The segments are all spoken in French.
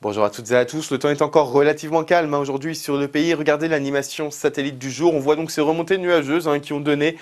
Bonjour à toutes et à tous, le temps est encore relativement calme aujourd'hui sur le pays. Regardez l'animation satellite du jour, on voit donc ces remontées nuageuses qui ont donné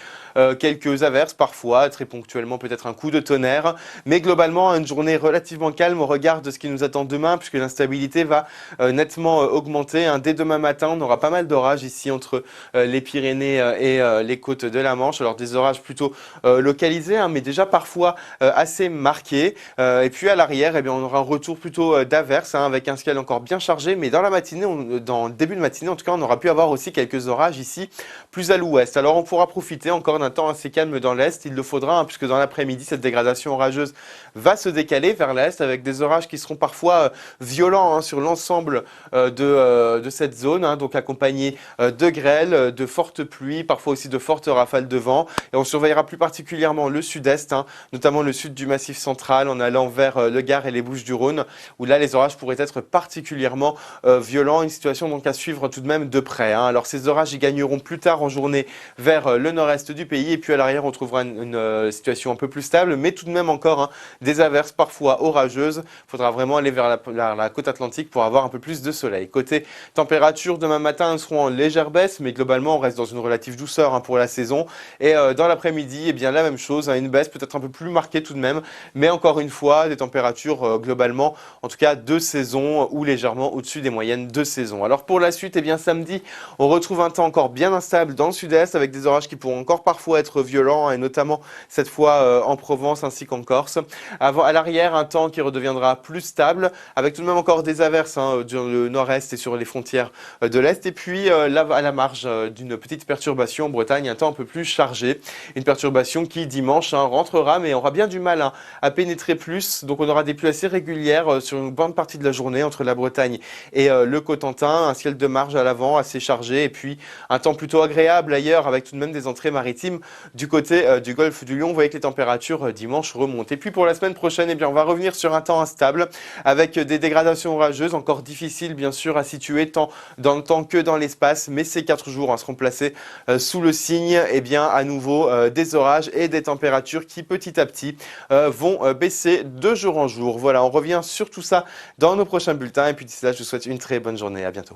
quelques averses parfois, très ponctuellement peut-être un coup de tonnerre, mais globalement une journée relativement calme au regard de ce qui nous attend demain puisque l'instabilité va nettement augmenter. Dès demain matin, on aura pas mal d'orages ici entre les Pyrénées et les côtes de la Manche. Alors des orages plutôt localisés, mais déjà parfois assez marqués. Et puis à l'arrière, on aura un retour plutôt d'averses avec un ciel encore bien chargé, mais dans la matinée, dans le début de matinée, en tout cas, on aura pu avoir aussi quelques orages ici, plus à l'ouest. Alors on pourra profiter encore d'un temps assez calme dans l'est, il le faudra, puisque dans l'après-midi, cette dégradation orageuse va se décaler vers l'est, avec des orages qui seront parfois violents sur l'ensemble de cette zone, donc accompagnés de grêles, de fortes pluies, parfois aussi de fortes rafales de vent. Et on surveillera plus particulièrement le sud-est, notamment le sud du Massif central, en allant vers le Gard et les Bouches-du-Rhône, où là, les orages pourraient être particulièrement violents, une situation donc à suivre tout de même de près. Alors ces orages, ils gagneront plus tard en journée vers le nord-est du pays, et puis à l'arrière, on trouvera une situation un peu plus stable, mais tout de même encore des averses parfois orageuses. Il faudra vraiment aller vers la côte atlantique pour avoir un peu plus de soleil. Côté température, demain matin, elles seront en légère baisse, mais globalement, on reste dans une relative douceur pour la saison. Et dans l'après-midi, la même chose, une baisse peut-être un peu plus marquée tout de même, mais encore une fois, des températures globalement, en tout cas de saison ou légèrement au-dessus des moyennes de saison. Alors pour la suite, samedi, on retrouve un temps encore bien instable dans le sud-est avec des orages qui pourront encore parfois être violents et notamment cette fois en Provence ainsi qu'en Corse. À l'arrière, un temps qui redeviendra plus stable avec tout de même encore des averses dans le nord-est et sur les frontières de l'est. Et puis là, à la marge d'une petite perturbation en Bretagne, un temps un peu plus chargé. Une perturbation qui dimanche rentrera mais aura bien du mal à pénétrer plus. Donc on aura des pluies assez régulières sur une bonne partie de la journée entre la Bretagne et le Cotentin, un ciel de marge à l'avant assez chargé et puis un temps plutôt agréable ailleurs avec tout de même des entrées maritimes du côté du golfe du Lion. Vous voyez que les températures dimanche remontent. Et puis pour la semaine prochaine, on va revenir sur un temps instable avec des dégradations orageuses encore difficiles bien sûr à situer tant dans le temps que dans l'espace, mais ces 4 jours seront placés sous le signe à nouveau des orages et des températures qui petit à petit vont baisser de jour en jour. Voilà, on revient sur tout ça dans nos prochains bulletins et puis d'ici là, je vous souhaite une très bonne journée. À bientôt.